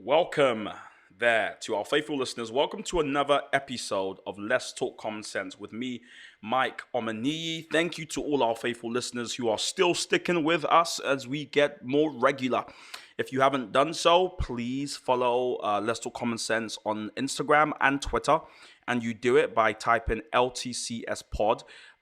Welcome there to our faithful listeners. Welcome to another episode of Let's Talk Common Sense with me, Mike Omaniyi. Thank you to all our faithful listeners who are still sticking with us as we get more regular. If you haven't done so, please follow Let's Talk Common Sense on Instagram and Twitter. And you do it by typing LTCS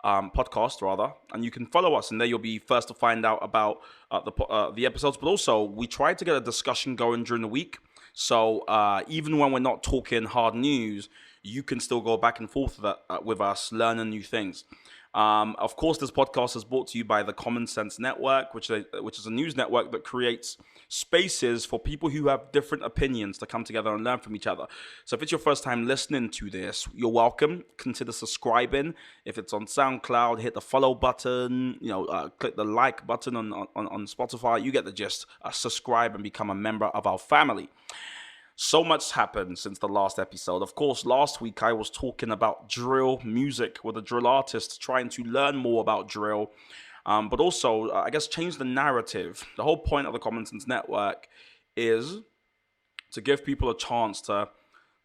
podcast rather, and you can follow us, and there you'll be first to find out about the episodes. But also, we try to get a discussion going during the week, so even when we're not talking hard news, you can still go back and forth with us, learning new things. Of course, this podcast is brought to you by the Common Sense Network, which is a news network that creates spaces for people who have different opinions to come together and learn from each other. So if it's your first time listening to this, you're welcome. Consider subscribing. If it's on SoundCloud, hit the follow button, click the like button on Spotify. You get the gist. Subscribe and become a member of our family. So much happened since the last episode. Of course, last week I was talking about drill music with a drill artist, trying to learn more about drill, but also, I guess, change the narrative. The whole point of the Common Sense Network is to give people a chance to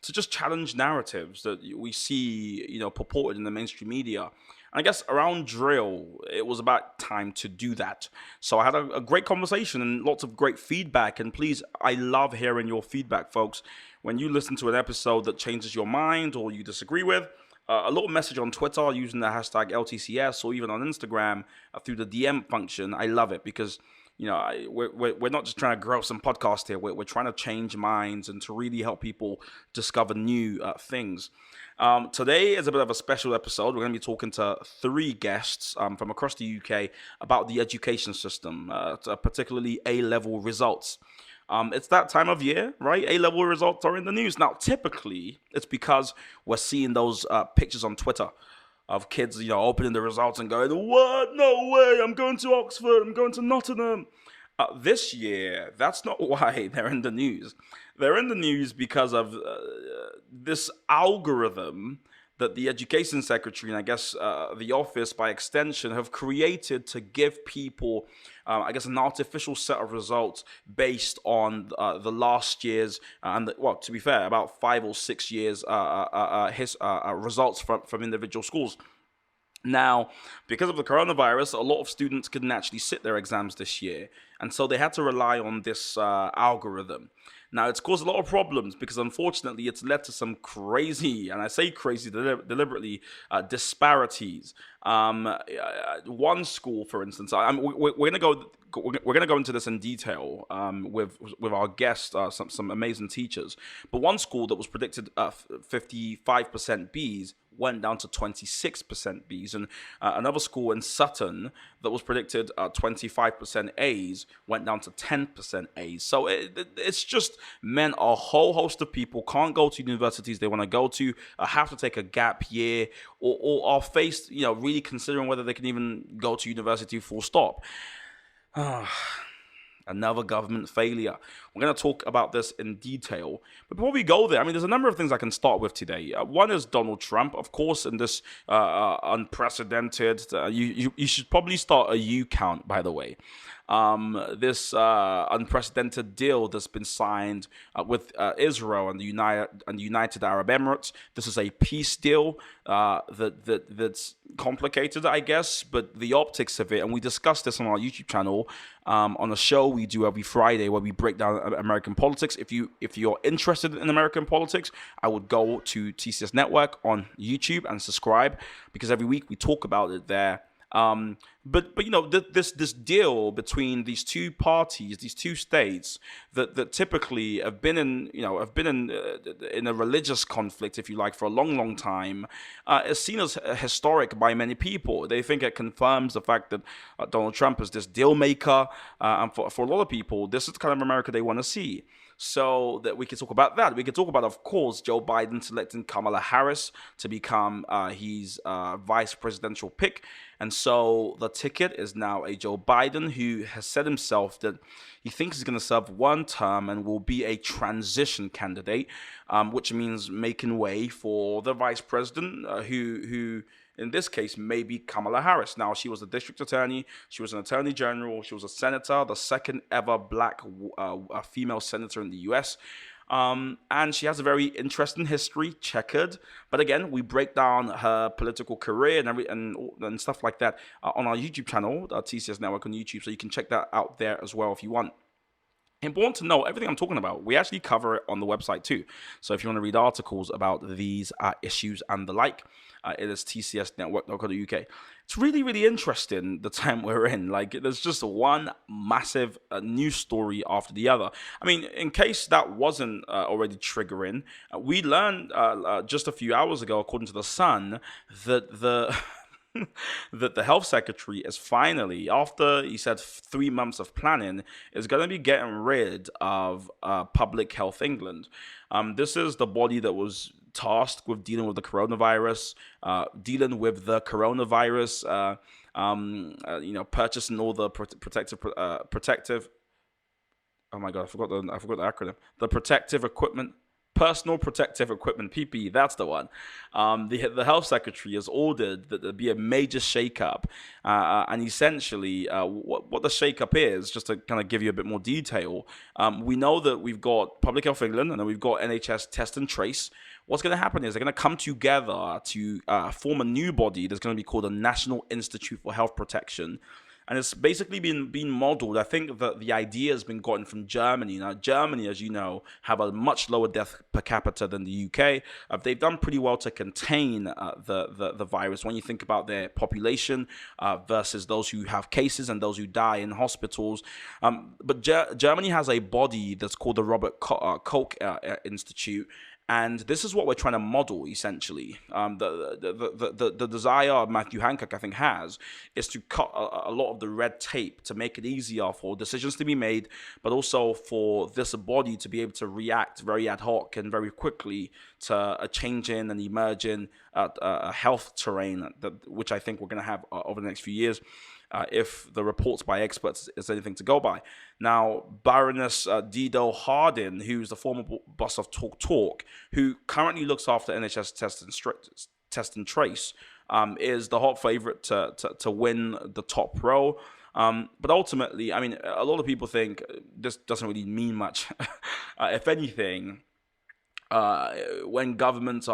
just challenge narratives that we see, purported in the mainstream media. And I guess around drill, it was about time to do that. So I had a great conversation and lots of great feedback. And please, I love hearing your feedback, folks. When you listen to an episode that changes your mind or you disagree with, a little message on Twitter using the hashtag LTCS, or even on Instagram through the DM function. I love it because we're not just trying to grow some podcast here. We're trying to change minds and to really help people discover new things. Today is a bit of a special episode. We're going to be talking to three guests from across the UK about the education system, particularly A-level results. It's that time of year, right? A-level results are in the news. Now, typically, it's because we're seeing those pictures on Twitter of kids, opening the results and going, "What? No way, I'm going to Oxford, I'm going to Nottingham." This year, that's not why they're in the news. They're in the news because of this algorithm that the Education Secretary and I guess the office by extension have created to give people, an artificial set of results based on the last year's, to be fair, about 5 or 6 years results from individual schools. Now, because of the coronavirus, a lot of students couldn't actually sit their exams this year, and so they had to rely on this algorithm. Now, it's caused a lot of problems because, unfortunately, it's led to some crazy, and I say crazy deliberately, disparities. One school, for instance, we're gonna go into this in detail with our guests, some amazing teachers. But one school that was predicted 55% Bs went down to 26% Bs, and another school in Sutton that was predicted 25% As went down to 10% As. So it's just meant a whole host of people can't go to universities they want to go to, have to take a gap year, or are faced, really considering whether they can even go to university full stop. Another government failure. We're going to talk about this in detail. But before we go there, there's a number of things I can start with today. One is Donald Trump, of course, in this unprecedented, you should probably start a U count, by the way. This unprecedented deal that's been signed with Israel and the United Arab Emirates. This is a peace deal that's complicated, I guess, but the optics of it, and we discussed this on our YouTube channel on a show we do every Friday where we break down American politics. If you're interested in American politics, I would go to TCS Network on YouTube and subscribe, because every week we talk about it there. But this deal between these two parties, these two states that typically have been in a religious conflict, if you like, for a long time, is seen as historic by many people. They think it confirms the fact that Donald Trump is this deal maker, and for a lot of people, this is the kind of America they want to see. So that we can talk about that. We can talk about, of course, Joe Biden selecting Kamala Harris to become his vice presidential pick. And so the ticket is now a Joe Biden, who has said himself that he thinks he's going to serve one term and will be a transition candidate, which means making way for the vice president who In this case, maybe Kamala Harris. Now, she was a district attorney, she was an attorney general, she was a senator, the second ever black female senator in the US. And she has a very interesting history, checkered. But again, we break down her political career and stuff like that on our YouTube channel, TCS Network on YouTube. So you can check that out there as well if you want. Important to know, everything I'm talking about, we actually cover it on the website too. So if you want to read articles about these issues and the like, it is tcsnetwork.co.uk. It's really, really interesting the time we're in. Like, there's just one massive news story after the other. I mean, in case that wasn't already triggering, we learned just a few hours ago, according to The Sun, that that the health secretary is finally, after he said 3 months of planning, is going to be getting rid of Public Health England. This is the body that was tasked with dealing with the coronavirus, purchasing all the protective. Oh my God, I forgot the acronym. The protective equipment. Personal protective equipment, PPE, that's the one. The health secretary has ordered that there be a major shakeup, and essentially, what the shakeup is, just to kind of give you a bit more detail, we know that we've got Public Health England and then we've got NHS Test and Trace. What's going to happen is they're going to come together to form a new body that's going to be called the National Institute for Health Protection. And it's basically been modeled. I think that the idea has been gotten from Germany. Now, Germany, as you know, have a much lower death per capita than the UK. They've done pretty well to contain the virus when you think about their population versus those who have cases and those who die in hospitals. But Germany has a body that's called the Robert Koch Institute. And this is what we're trying to model, essentially. The desire Matthew Hancock, I think, has is to cut a lot of the red tape to make it easier for decisions to be made, but also for this body to be able to react very ad hoc and very quickly to a changing and emerging health terrain, which I think we're going to have over the next few years. If the reports by experts is anything to go by. Now, Baroness Dido Hardin, who's the former boss of TalkTalk, who currently looks after NHS Test and Trace, is the hot favorite to win the top role. But ultimately, I mean, a lot of people think this doesn't really mean much. If anything, when governments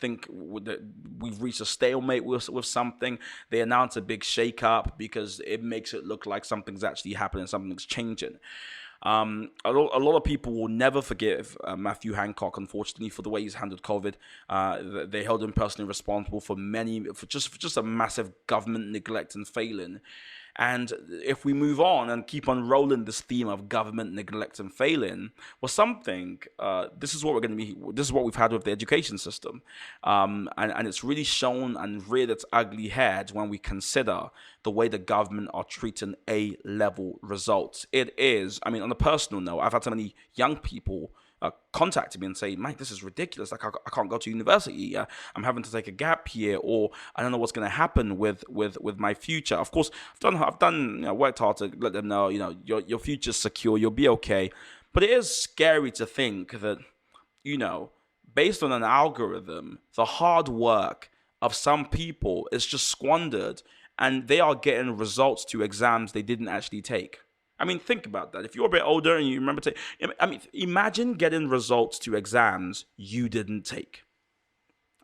think that we've reached a stalemate with something, they announce a big shake-up because it makes it look like something's actually happening, something's changing. A lot of people will never forgive Matthew Hancock, unfortunately, for the way he's handled COVID. They held him personally responsible for just a massive government neglect and failing. And if we move on and keep on rolling this theme of government neglect and failing, well, this is what we've had with the education system. And it's really shown and reared its ugly head when we consider the way the government are treating A-level results. It is, I mean, on a personal note, I've had so many young people contacted me and say, Mike, this is ridiculous. Like, I can't go to university. I'm having to take a gap year, or I don't know what's going to happen with my future. Of course, I've done worked hard to let them know, your future's secure. You'll be okay. But it is scary to think that, based on an algorithm, the hard work of some people is just squandered, and they are getting results to exams they didn't actually take. I mean, think about that. If you're a bit older and you remember imagine getting results to exams you didn't take.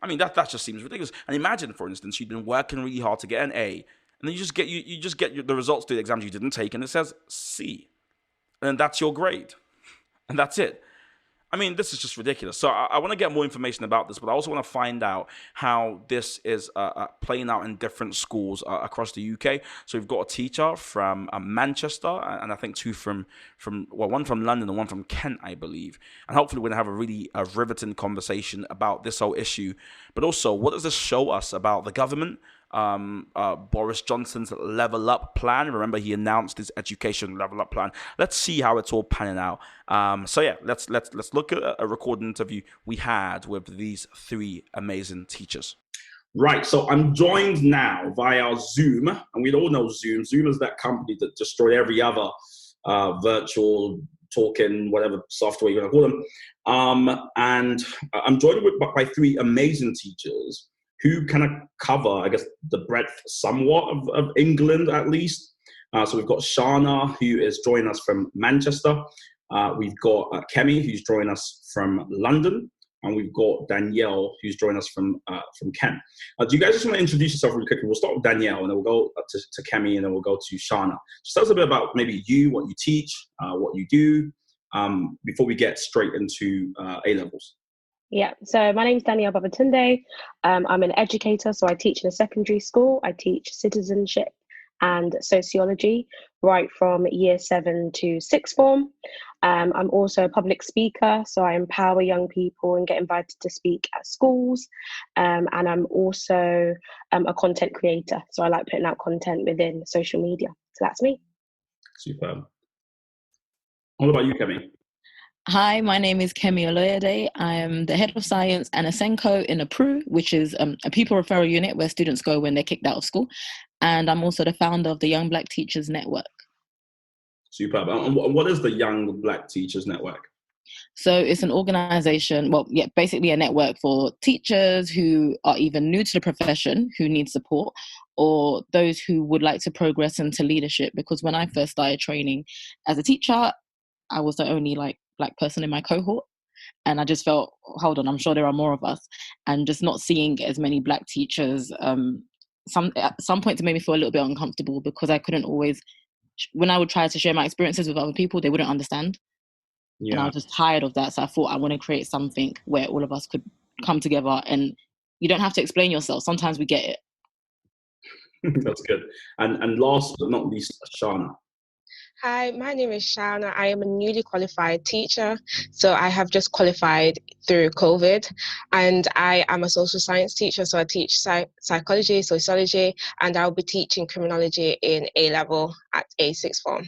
I mean, that just seems ridiculous. And imagine, for instance, you've been working really hard to get an A, and then you just get the results to the exams you didn't take, and it says C, and that's your grade, and that's it. I mean, this is just ridiculous. So I want to get more information about this, but I also want to find out how this is playing out in different schools across the UK. So we've got a teacher from Manchester, and I think two one from London and one from Kent, I believe. And hopefully we're going to have a really riveting conversation about this whole issue. But also, what does this show us about the government? Boris Johnson's level up plan. Remember, he announced his education level up plan. Let's see how it's all panning out. So yeah, let's look at a recorded interview we had with these three amazing teachers. Right, so I'm joined now via Zoom, and we all know Zoom. Zoom is that company that destroyed every other virtual talking, whatever software you're going to call them. And I'm joined by three amazing teachers who kind of cover, I guess, the breadth somewhat of England at least. So we've got Shana, who is joining us from Manchester. We've got Kemi, who's joining us from London. And we've got Danielle, who's joined us from Kent. Do you guys just want to introduce yourself really quickly? We'll start with Danielle, and then we'll go to Kemi, and then we'll go to Shana. Just tell us a bit about maybe you, what you teach, what you do, before we get straight into A-levels. Yeah, so my name is Danielle Babatunde. I'm an educator, so I teach in a secondary school. I teach citizenship and sociology right from year 7 to 6th form. I'm also a public speaker, so I empower young people and get invited to speak at schools. And I'm also a content creator, so I like putting out content within social media. So that's me. Superb. What about you, Kemi? Hi, my name is Kemi Olaniran. I am the head of science and a Senko in APRU, which is a people referral unit where students go when they're kicked out of school. And I'm also the founder of the Young Black Teachers Network. Superb. And what is the Young Black Teachers Network? So it's an organization, basically a network for teachers who are either new to the profession, who need support, or those who would like to progress into leadership. Because when I first started training as a teacher, I was the only Black person in my cohort. And I just felt, hold on, I'm sure there are more of us. And just not seeing as many Black teachers, at some points it made me feel a little bit uncomfortable because I couldn't always, when I would try to share my experiences with other people, they wouldn't understand. Yeah. And I was just tired of that. So I thought I want to create something where all of us could come together and you don't have to explain yourself. Sometimes we get it. That's good. And last but not least, Shana. Hi, my name is Shana. I am a newly qualified teacher. So I have just qualified through COVID, and I am a social science teacher. So I teach psychology, sociology, and I'll be teaching criminology in A-level at A6 form.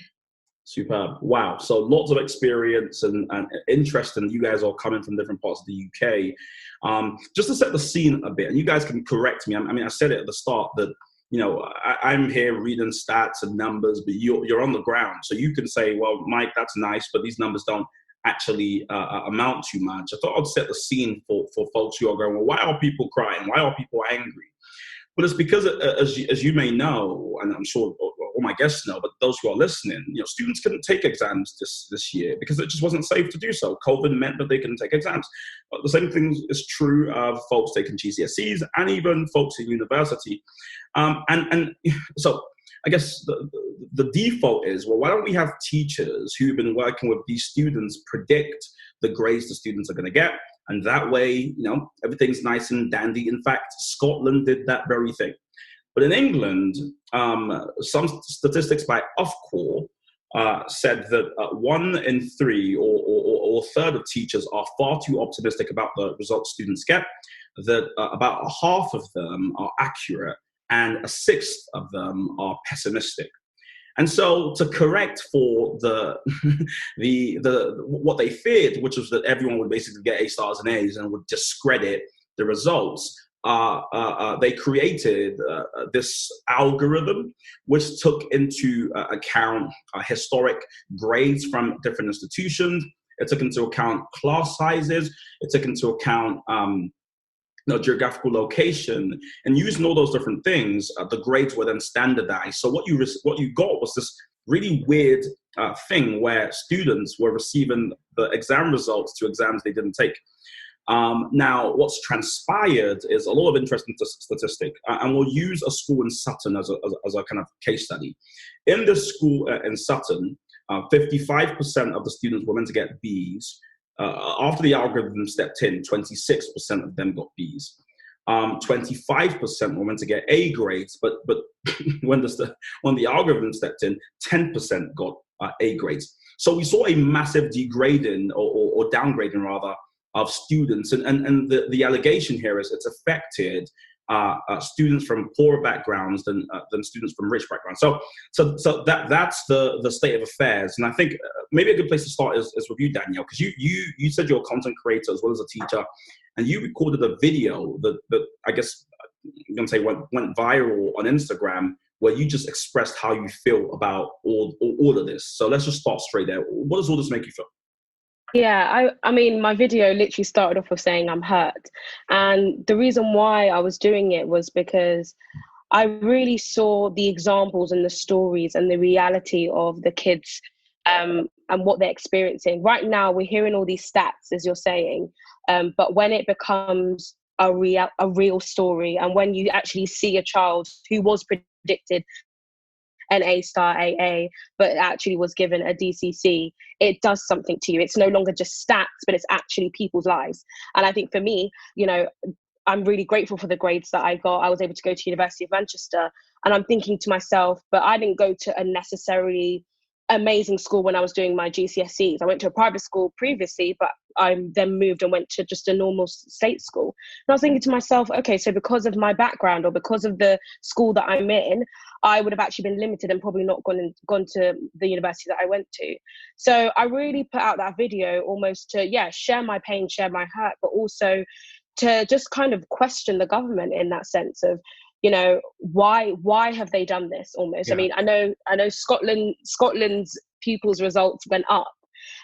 Superb. Wow. So lots of experience and interest, and you guys are coming from different parts of the UK. Just to set the scene a bit, and you guys can correct me. I mean, I said it at the start that, you know, I'm here reading stats and numbers, but you're on the ground. So you can say, well, Mike, that's nice, but these numbers don't actually amount to much. I thought I'd set the scene for folks who are going, well, why are people crying? Why are people angry? But it's because, as you may know, and I'm sure all my guests know, but those who are listening, you know, students couldn't take exams this year because it just wasn't safe to do so. COVID meant that they couldn't take exams. But the same thing is true of folks taking GCSEs and even folks in university. And so I guess the default is, well, why don't we have teachers who've been working with these students predict the grades the students are going to get? And that way, you know, everything's nice and dandy. In fact, Scotland did that very thing. But in England, some statistics by Ofqual said that 1 in 3 or a third of teachers are far too optimistic about the results students get, that about half of them are accurate, and a sixth of them are pessimistic. And so to correct for the what they feared, which was that everyone would basically get A stars and A's and would discredit the results, they created this algorithm which took into account historic grades from different institutions. It took into account class sizes. It took into account geographical location, and using all those different things, the grades were then standardized. So what you got was this really weird thing where students were receiving the exam results to exams they didn't take. Now, what's transpired is a lot of interesting statistic, and we'll use a school in Sutton as a kind of case study. In this school in Sutton, 55% of the students were meant to get B's. After the algorithm stepped in, 26% of them got B's. 25% were meant to get A grades, but when the algorithm stepped in, 10% got A grades. So we saw a massive degrading or downgrading rather of students, and the allegation here is it's affected students from poorer backgrounds than students from rich backgrounds. So that's the state of affairs. And I think maybe a good place to start is with you, Danielle, because you said you're a content creator as well as a teacher, and you recorded a video that I guess I'm gonna say went viral on Instagram, where you just expressed how you feel about all of this. So let's just start straight there. What does all this make you feel? Yeah, I mean, my video literally started off with saying I'm hurt. And the reason why I was doing it was because I really saw the examples and the stories and the reality of the kids, and what they're experiencing. Right now, we're hearing all these stats, as you're saying, but when it becomes a real story, and when you actually see a child who was predicted an A star AA, but actually was given a DCC, it does something to you. It's no longer just stats, but it's actually people's lives. And I think for me, I'm really grateful for the grades that I got. I was able to go to University of Manchester, and I'm thinking to myself, but I didn't go to a necessarily amazing school when I was doing my GCSEs. I went to a private school previously, but I then moved and went to just a normal state school. And I was thinking to myself, okay, so because of my background or because of the school that I'm in, I would have actually been limited and probably not gone to the university that I went to. So I really put out that video almost to, share my pain, share my hurt, but also to just kind of question the government in that sense of, why have they done this almost? Yeah. I mean, I know Scotland's pupils results went up,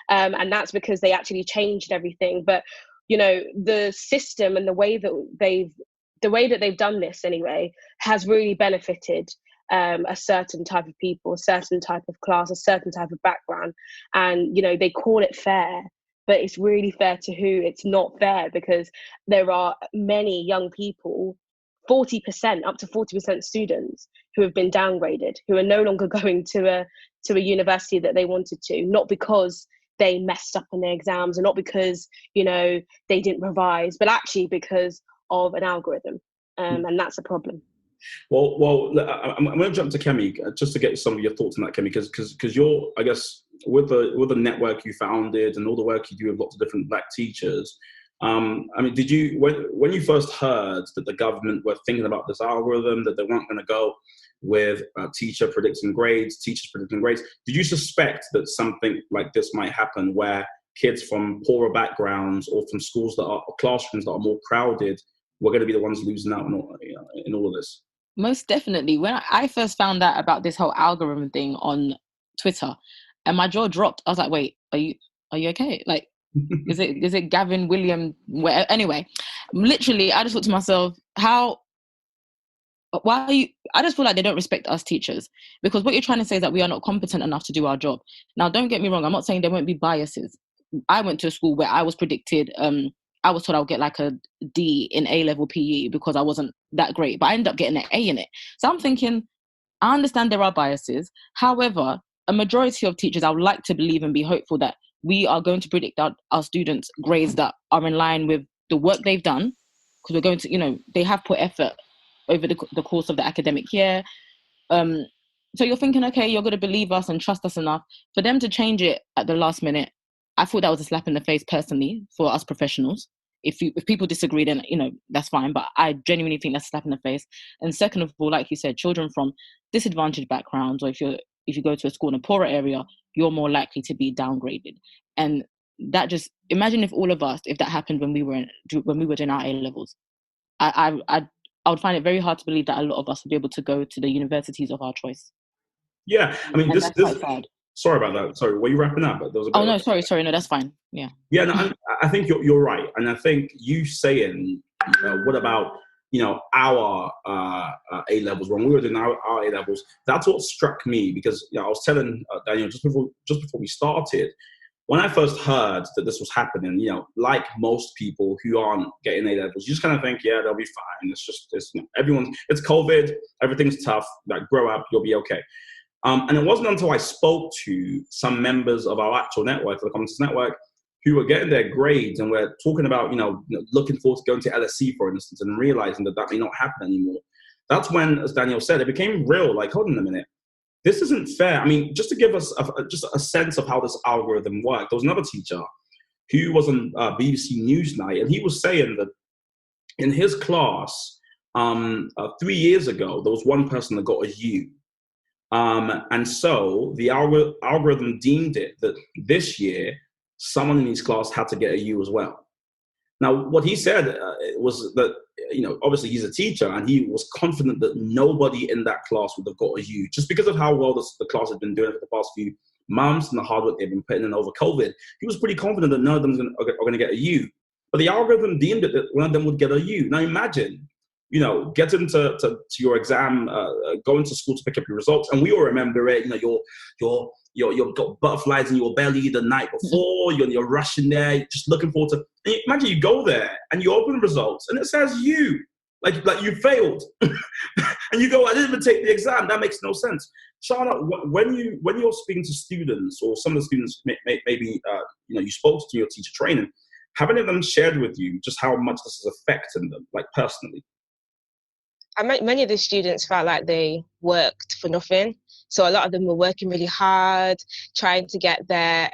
and that's because they actually changed everything. But the system and the way that they've done this anyway has really benefited a certain type of people, a certain type of class, a certain type of background. And they call it fair, but it's really fair to who? It's not fair, because there are many young people, 40%, up to 40% students who have been downgraded, who are no longer going to a university that they wanted to, not because they messed up on their exams, and not because they didn't revise, but actually because of an algorithm, and that's a problem. Well, I'm going to jump to Kemi just to get some of your thoughts on that, Kemi, because you're, I guess, with the network you founded and all the work you do with lots of different Black teachers. I mean, did you, when you first heard that the government were thinking about this algorithm, that they weren't going to go with teachers predicting grades, did you suspect that something like this might happen, where kids from poorer backgrounds or from schools that are classrooms that are more crowded were going to be the ones losing out in all of this? Most definitely. When I first found out about this whole algorithm thing on Twitter, and my jaw dropped, I was like, "Wait, are you okay? Like, is it Gavin William?" Anyway, literally, I just thought to myself, why are you? I just feel like they don't respect us teachers, because what you're trying to say is that we are not competent enough to do our job. Now, don't get me wrong. I'm not saying there won't be biases. I went to a school where I was predicted. I was told I would get like a D in A-level PE because I wasn't that great, but I ended up getting an A in it. So I'm thinking, I understand there are biases. However, a majority of teachers, I would like to believe and be hopeful that we are going to predict our students' grades that are in line with the work they've done, because we're going to, they have put effort over the course of the academic year. So you're thinking, okay, you're going to believe us and trust us enough. For them to change it at the last minute, I thought that was a slap in the face personally for us professionals. If people disagree, then that's fine. But I genuinely think that's a slap in the face. And second of all, like you said, children from disadvantaged backgrounds, or if you go to a school in a poorer area, you're more likely to be downgraded. And that just, imagine if all of us, if that happened when we were doing our A levels, I would find it very hard to believe that a lot of us would be able to go to the universities of our choice. Yeah, I mean, that's quite sad. Sorry about that. Sorry, were you wrapping up? There was a bit no, sorry. No, that's fine. Yeah. Yeah, no, I think you're right, and I think you saying, what about our A levels, when we were doing our A levels? That's what struck me, because I was telling Daniel just before we started, when I first heard that this was happening, like most people who aren't getting A levels, you just kind of think, yeah, they'll be fine. It's COVID, everything's tough. Like, grow up, you'll be okay. And it wasn't until I spoke to some members of our actual network, the Commentators Network, who were getting their grades and were talking about, looking forward to going to LSE, for instance, and realizing that may not happen anymore. That's when, as Daniel said, it became real. Like, hold on a minute, this isn't fair. I mean, just to give us just a sense of how this algorithm worked, there was another teacher who was on BBC Newsnight, and he was saying that in his class 3 years ago, there was one person that got a U. And so the algorithm deemed it that this year, someone in his class had to get a U as well. Now, what he said was that, obviously he's a teacher, and he was confident that nobody in that class would have got a U, just because of how well the class had been doing for the past months and the hard work they've been putting in over COVID, he was pretty confident that none of them are going to get a U. But the algorithm deemed it that one of them would get a U. Now imagine, getting to your exam, going to school to pick up your results, and we all remember it. You've got butterflies in your belly the night before. You're rushing there, just looking forward to. And imagine you go there and you open the results and it says you, like you failed, and you go, I didn't even take the exam. That makes no sense. Charlotte, when you're speaking to students, or some of the students maybe you spoke to your teacher training, have any of them shared with you just how much this is affecting them, like personally? Many of the students felt like they worked for nothing. So a lot of them were working really hard, trying to get their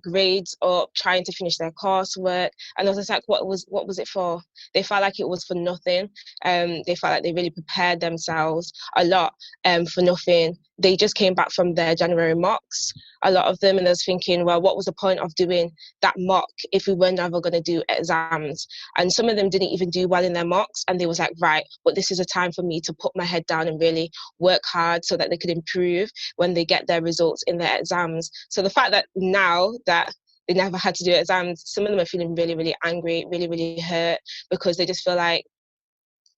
grades up, trying to finish their coursework. And I was just like, what was it for? They felt like it was for nothing. They felt like they really prepared themselves a lot for nothing. They just came back from their January mocks, a lot of them, and I was thinking, well, what was the point of doing that mock if we were never going to do exams? And some of them didn't even do well in their mocks, and they was like, right, but this is a time for me to put my head down and really work hard so that they could improve when they get their results in their exams. So the fact that now that they never had to do exams, some of them are feeling really, really angry, really, really hurt, because they just feel like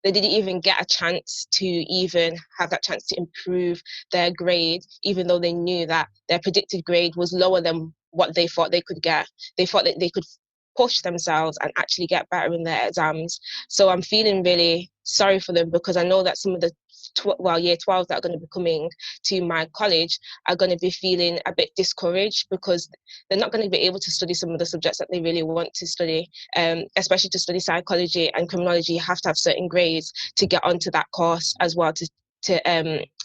they didn't even get a chance to even have that chance to improve their grade, even though they knew that their predicted grade was lower than what they thought they could get. They thought that they could push themselves and actually get better in their exams. So I'm feeling really sorry for them, because I know that some of the year 12 that are going to be coming to my college are going to be feeling a bit discouraged, because they're not going to be able to study some of the subjects that they really want to study, especially to study psychology and criminology. You have to have certain grades to get onto that course as well to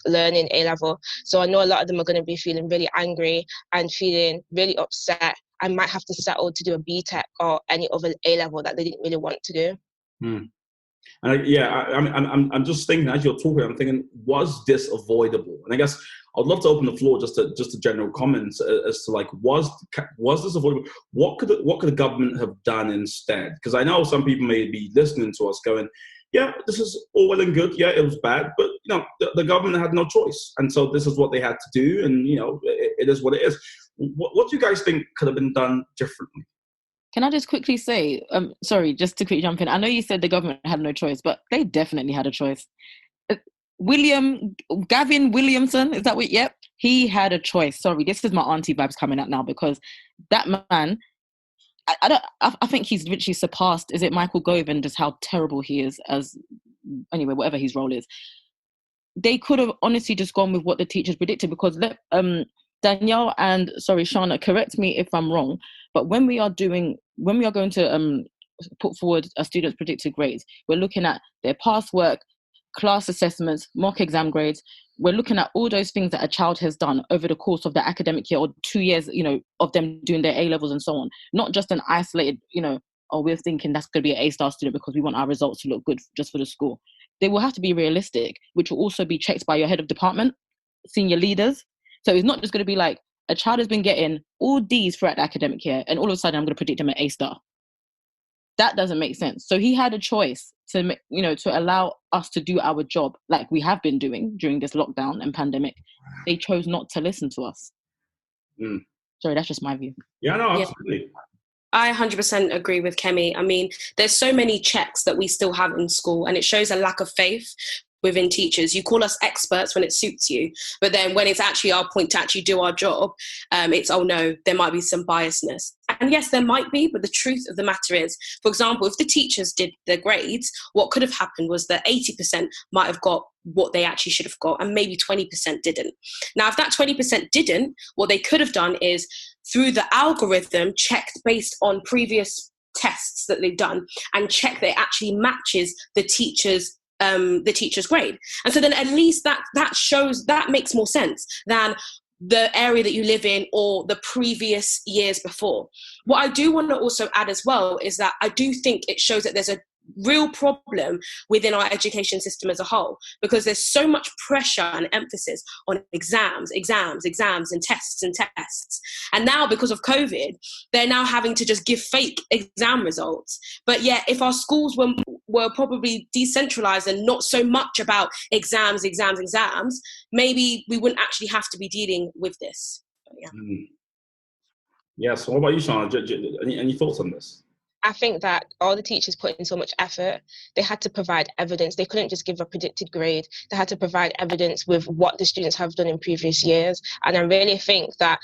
learn in A-level. So I know a lot of them are going to be feeling really angry and feeling really upset, and might have to settle to do a BTEC or any other A-level that they didn't really want to do. And I'm just thinking, as you're talking, I'm thinking, was this avoidable? And I guess I'd love to open the floor just to general comments as to, like, was this avoidable? What could the government have done instead? Because I know some people may be listening to us going, yeah, this is all well and good. Yeah, it was bad, but the government had no choice, and so this is what they had to do, and it is what it is. What do you guys think could have been done differently? Can I just quickly say, sorry, just to quickly jump in. I know you said the government had no choice, but they definitely had a choice. Gavin Williamson, is that what? Yep, he had a choice. Sorry, this is my auntie vibes coming out now, because that man, I think he's literally surpassed, is it Michael Gove, and just how terrible he is anyway, whatever his role is. They could have honestly just gone with what the teachers predicted, because Danielle and Shana, correct me if I'm wrong, but when we are going to put forward a student's predicted grades, we're looking at their past work, class assessments, mock exam grades. We're looking at all those things that a child has done over the course of the academic year, or 2 years, of them doing their A-levels and so on. Not just an isolated, we're thinking that's going to be an A-star student because we want our results to look good just for the school. They will have to be realistic, which will also be checked by your head of department, senior leaders. So it's not just going to be like a child has been getting all D's throughout the academic year, and all of a sudden I'm going to predict him an A-star. That doesn't make sense. So he had a choice to allow us to do our job like we have been doing during this lockdown and pandemic. They chose not to listen to us. Sorry, that's just my view. Yeah, no, absolutely. I 100% agree with Kemi. I mean, there's so many checks that we still have in school, and it shows a lack of faith within teachers. You call us experts when it suits you, but then when it's actually our point to actually do our job, it's, oh no, there might be some biasness. And yes, there might be, but the truth of the matter is, for example, if the teachers did their grades, what could have happened was that 80% might have got what they actually should have got, and maybe 20% didn't. Now, if that 20% didn't, what they could have done is, through the algorithm, checked based on previous tests that they've done, and check that it actually matches the teacher's grade. And so then at least that shows, that makes more sense than the area that you live in or the previous years before. What I do want to also add as well is that I do think it shows that there's a real problem within our education system as a whole, because there's so much pressure and emphasis on exams and tests. And now, because of COVID, they're now having to just give fake exam results. But yet, if our schools were probably decentralized and not so much about exams, maybe we wouldn't actually have to be dealing with this. yeah. Yeah, so what about you, Shauna? Any thoughts on this? I think that all the teachers put in so much effort, they had to provide evidence. They couldn't just give a predicted grade. They had to provide evidence with what the students have done in previous years. And I really think that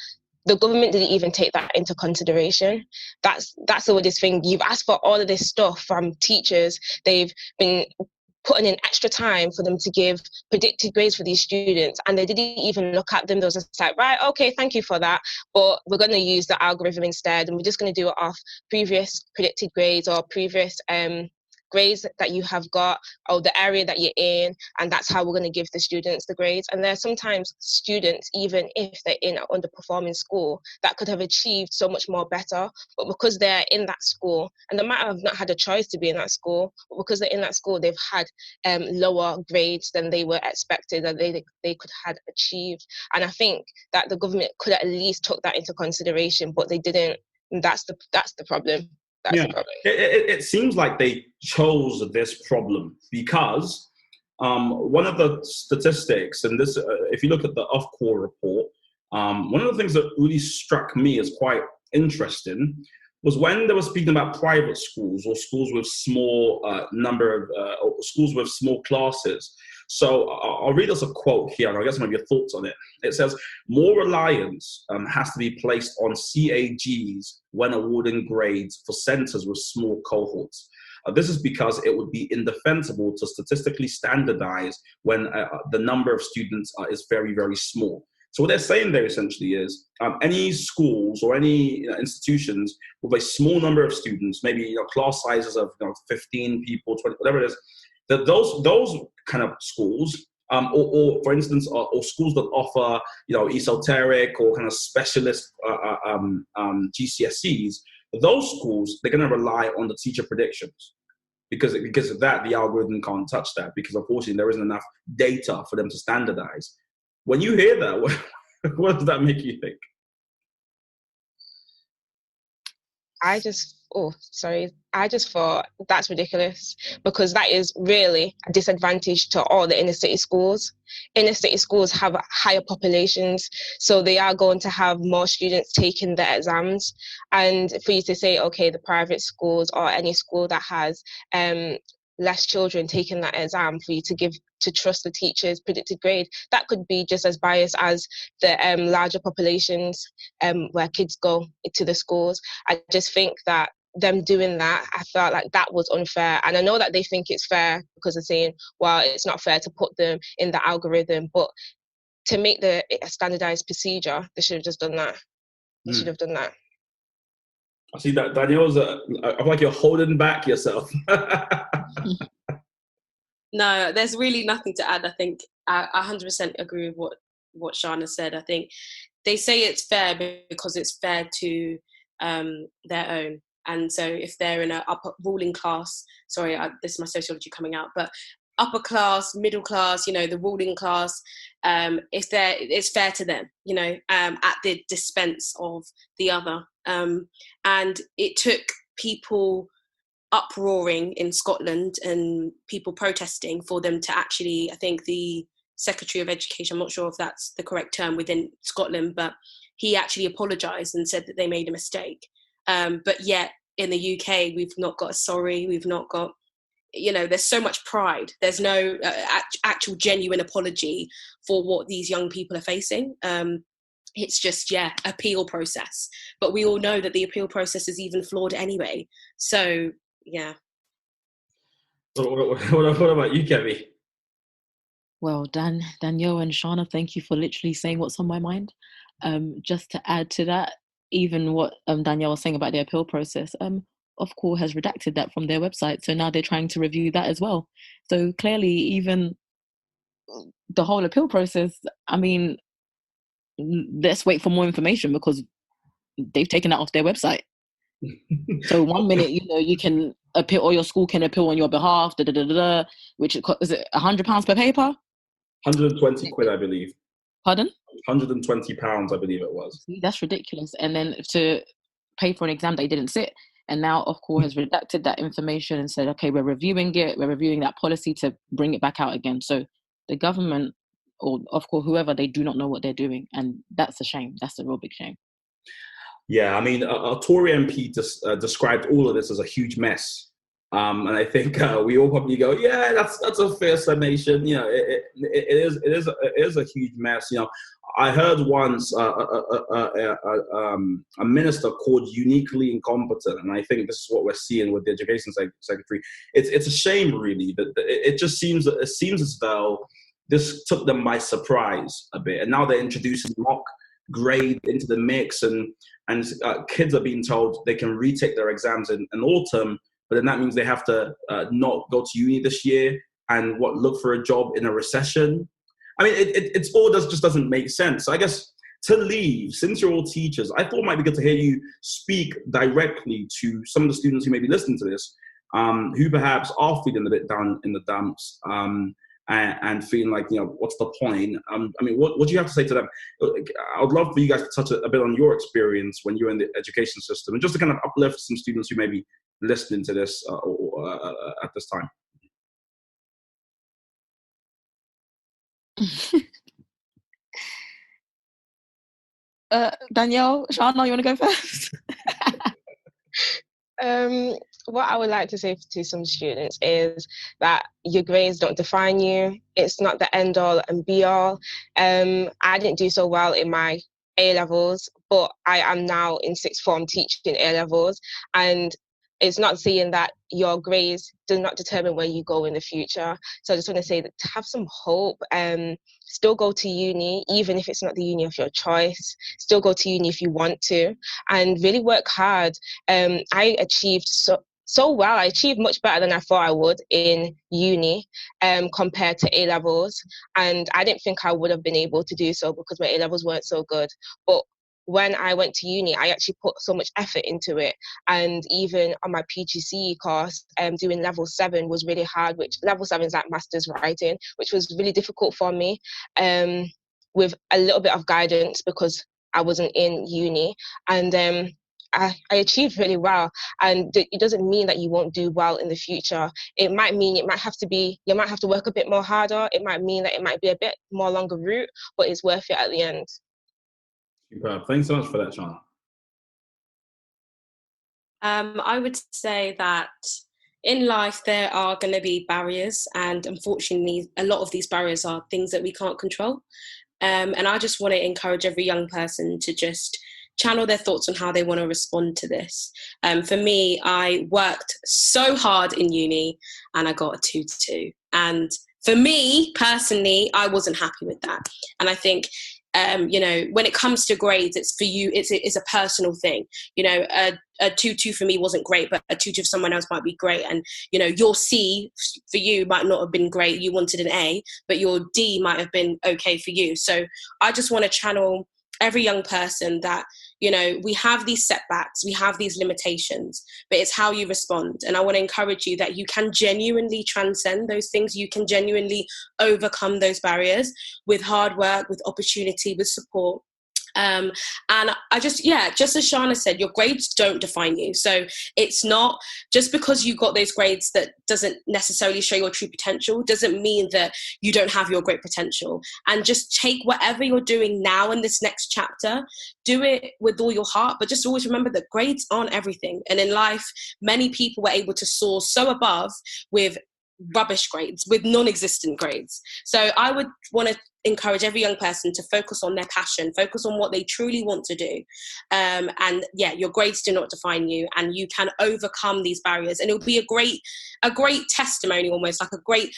the government didn't even take that into consideration. That's the weirdest thing. You've asked for all of this stuff from teachers. They've been putting in extra time for them to give predicted grades for these students, and they didn't even look at them. They was just like, right, okay, thank you for that, but we're going to use the algorithm instead, and we're just going to do it off previous predicted grades or previous grades that you have got, or the area that you're in, and that's how we're going to give the students the grades. And there's sometimes students, even if they're in an underperforming school, that could have achieved so much more better, but because they're in that school, and they might have not had a choice to be in that school, but because they're in that school, they've had lower grades than they were expected, that they could have achieved. And I think that the government could at least took that into consideration, but they didn't. And that's the problem. That's the problem. It seems like they chose this problem because one of the statistics, and this, if you look at the Ofqual report, one of the things that really struck me as quite interesting was when they were speaking about private schools or schools with small or schools with small classes. So I'll read us a quote here, and I'll get some of your thoughts on it. It says, more reliance has to be placed on CAGs when awarding grades for centers with small cohorts. This is because it would be indefensible to statistically standardize when the number of students is very, very small. So what they're saying there essentially is any schools or any institutions with a small number of students, maybe class sizes of 15 people, 20, whatever it is, that those kind of schools, or for instance, or schools that offer esoteric or kind of specialist GCSEs, those schools, they're going to rely on the teacher predictions because of that, the algorithm can't touch that because unfortunately there isn't enough data for them to standardize. When you hear that, what does that make you think? I just thought that's ridiculous, because that is really a disadvantage to all the inner city schools. Inner city schools have higher populations, so they are going to have more students taking their exams. And for you to say, okay, the private schools or any school that has less children taking that exam, for you to trust the teacher's predicted grade, that could be just as biased as the larger populations where kids go to the schools. I just think that them doing that, I felt like that was unfair. And I know that they think it's fair because they're saying, well, it's not fair to put them in the algorithm, but to make a standardized procedure, they should have just done that. They should have done that. I see that, Daniel's, I feel like you're holding back yourself. No, there's really nothing to add. I think I 100% agree with what Shauna said. I think they say it's fair because it's fair to their own. And so if they're in an upper ruling class, this is my sociology coming out, but upper class, middle class, the ruling class, it's fair to them, at the expense of the other. And it took people uproaring in Scotland and people protesting for them to actually, I think the Secretary of Education, I'm not sure if that's the correct term within Scotland, but he actually apologised and said that they made a mistake. But yet in the UK, we've not got a sorry, we've not got, there's so much pride. There's no actual genuine apology for what these young people are facing. It's just, appeal process. But we all know that the appeal process is even flawed anyway. So, yeah. What about you, Kemi? Well, Danielle and Shauna, thank you for literally saying what's on my mind. Just to add to that, even what Danielle was saying about the appeal process, Ofqual has redacted that from their website. So now they're trying to review that as well. So clearly, even the whole appeal process, I mean, let's wait for more information because they've taken that off their website. So 1 minute, you can appeal, or your school can appeal on your behalf, which is it £100 per paper? 120 quid, I believe. Pardon? £120, I believe it was. See, that's ridiculous. And then to pay for an exam they didn't sit. And now Ofqual has redacted that information and said, okay, we're reviewing it. We're reviewing that policy to bring it back out again. So the government or of course whoever, they do not know what they're doing, and that's a shame. That's a real big shame. Yeah, I mean, a Tory MP described all of this as a huge mess, and I think we all probably go, yeah, that's a fair summation. You know, it is a huge mess. You know, I heard once a minister called uniquely incompetent, and I think this is what we're seeing with the education secretary. It's a shame, really, that it just seems as though this took them by surprise a bit, and now they're introducing mock grade into the mix, and kids are being told they can retake their exams in autumn, but then that means they have to not go to uni this year and look for a job in a recession. I mean, it's all just doesn't make sense. So I guess to leave, since you're all teachers, I thought it might be good to hear you speak directly to some of the students who may be listening to this, who perhaps are feeling a bit down in the dumps, and feeling like, you know, what's the point? I mean, what do you have to say to them? I would love for you guys to touch a bit on your experience when you're in the education system, and just to kind of uplift some students who may be listening to this at this time. Danielle, Shana, you want to go first? What I would like to say to some students is that your grades don't define you. It's not the end all and be all. I didn't do so well in my A levels, but I am now in sixth form teaching A levels, and it's not saying that your grades do not determine where you go in the future. So I just want to say that to have some hope, still go to uni, even if it's not the uni of your choice. Still go to uni if you want to, and really work hard. I achieved so well. I achieved much better than I thought I would in uni, compared to A levels. And I didn't think I would have been able to do so because my A levels weren't so good. But when I went to uni, I actually put so much effort into it. And even on my PGCE course, doing level 7 was really hard, which level 7 is like master's writing, which was really difficult for me, with a little bit of guidance because I wasn't in uni. And I achieved really well. And it doesn't mean that you won't do well in the future. It might mean you might have to work a bit more harder. It might mean that it might be a bit more longer route, but it's worth it at the end. Superb. Thanks so much for that, Shana. I would say that in life there are going to be barriers, and unfortunately a lot of these barriers are things that we can't control. And I just want to encourage every young person to just channel their thoughts on how they want to respond to this. For me, I worked so hard in uni and I got a 2-2. And for me personally, I wasn't happy with that. And I think, you know, when it comes to grades, it's for you, it's a personal thing. You know, a 2-2 for me wasn't great, but a 2-2 for someone else might be great. And, you know, your C for you might not have been great. You wanted an A, but your D might have been okay for you. So I just want to channel every young person that, you know, we have these setbacks, we have these limitations, but it's how you respond. And I want to encourage you that you can genuinely transcend those things. You can genuinely overcome those barriers with hard work, with opportunity, with support. And I just as Shana said, your grades don't define you. So it's not just because you got those grades that doesn't necessarily show your true potential, doesn't mean that you don't have your great potential. And just take whatever you're doing now in this next chapter, do it with all your heart, but just always remember that grades aren't everything. And in life, many people were able to soar so above with rubbish grades, with non-existent grades. So I would want to encourage every young person to focus on their passion, focus on what they truly want to do. And yeah, your grades do not define you, and you can overcome these barriers. And it'll be a great testimony, almost like a great,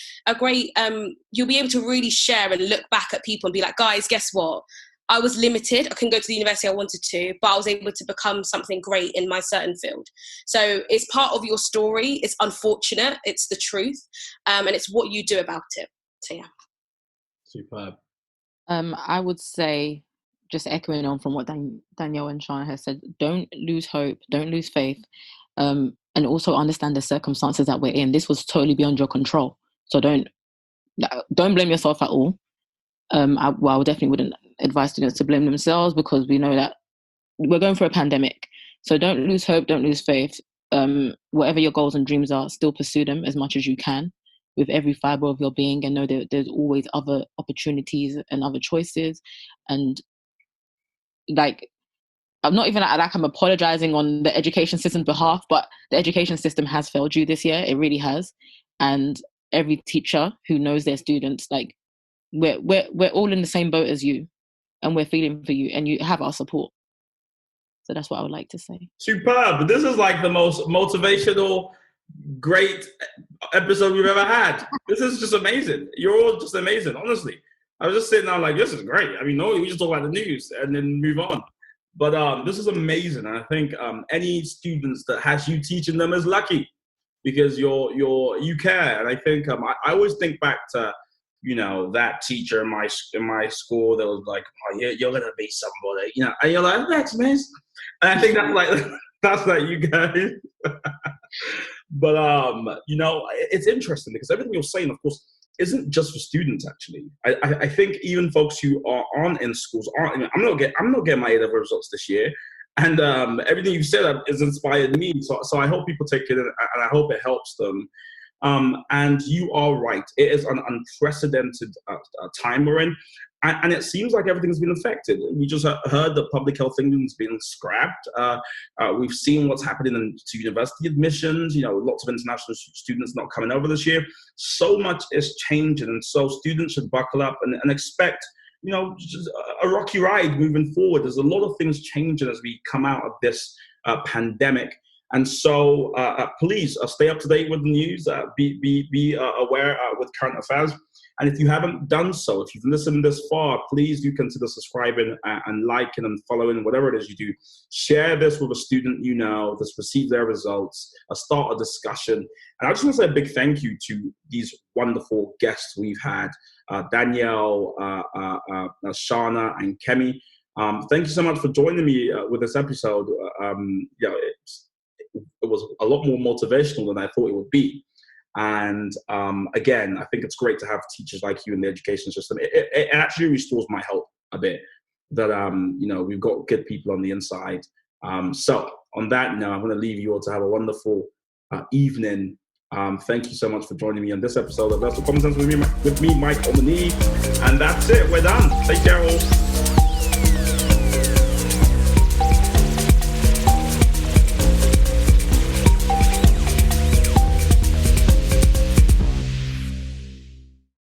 you'll be able to really share and look back at people and be like, guys, guess what? I was limited. I couldn't go to the university I wanted to, but I was able to become something great in my certain field. So it's part of your story. It's unfortunate. It's the truth. And it's what you do about it. So yeah. Superb. I would say, just echoing on from what Danielle and Shana has said, don't lose hope, don't lose faith, and also understand the circumstances that we're in. This was totally beyond your control. So don't blame yourself at all. I definitely wouldn't advise students to blame themselves, because we know that we're going through a pandemic. So don't lose hope, don't lose faith. Whatever your goals and dreams are, still pursue them as much as you can. with every fiber of your being, and know that there's always other opportunities and other choices. And like, I'm not even like I'm apologizing on the education system's behalf, but the education system has failed you this year. It really has. And every teacher who knows their students, like, we're all in the same boat as you, and we're feeling for you, and you have our support. So that's what I would like to say. Superb. This is like the most motivational, great episode we've ever had. This is just amazing. You're all just amazing, honestly. I was just sitting down like, this is great. I mean, no, we just talk about the news and then move on. But this is amazing. And I think any students that has you teaching them is lucky, because you care. And I think I always think back to, you know, that teacher in my school that was like, oh, you're gonna be somebody, you know, and you're like, thanks, man. And I think that's like you guys. But you know, it's interesting because everything you're saying, of course, isn't just for students. Actually, I think even folks who aren't in schools aren't. I'm not getting my A-level results this year, and everything you've said has inspired me. So I hope people take it, and I hope it helps them. And you are right. It is an unprecedented time we're in. And it seems like everything's been affected. We just heard that public health England's been scrapped. We've seen what's happening to university admissions. You know, lots of international students not coming over this year. So much is changing. And so students should buckle up and expect, you know, just a rocky ride moving forward. There's a lot of things changing as we come out of this pandemic. And so please stay up to date with the news, be aware with current affairs. And if you haven't done so, if you've listened this far, please do consider subscribing and liking and following, whatever it is you do. Share this with a student you know that's received their results, start a discussion. And I just want to say a big thank you to these wonderful guests we've had, Danielle, Shana, and Kemi. Thank you so much for joining me with this episode. It was a lot more motivational than I thought it would be. And again, I think it's great to have teachers like you in the education system. It actually restores my hope a bit that, you know, we've got good people on the inside. So on that note, I'm going to leave you all to have a wonderful evening. Thank you so much for joining me on this episode of Let's Talk Common Sense with me, Mike Olaniran. And that's it. We're done. Take care all.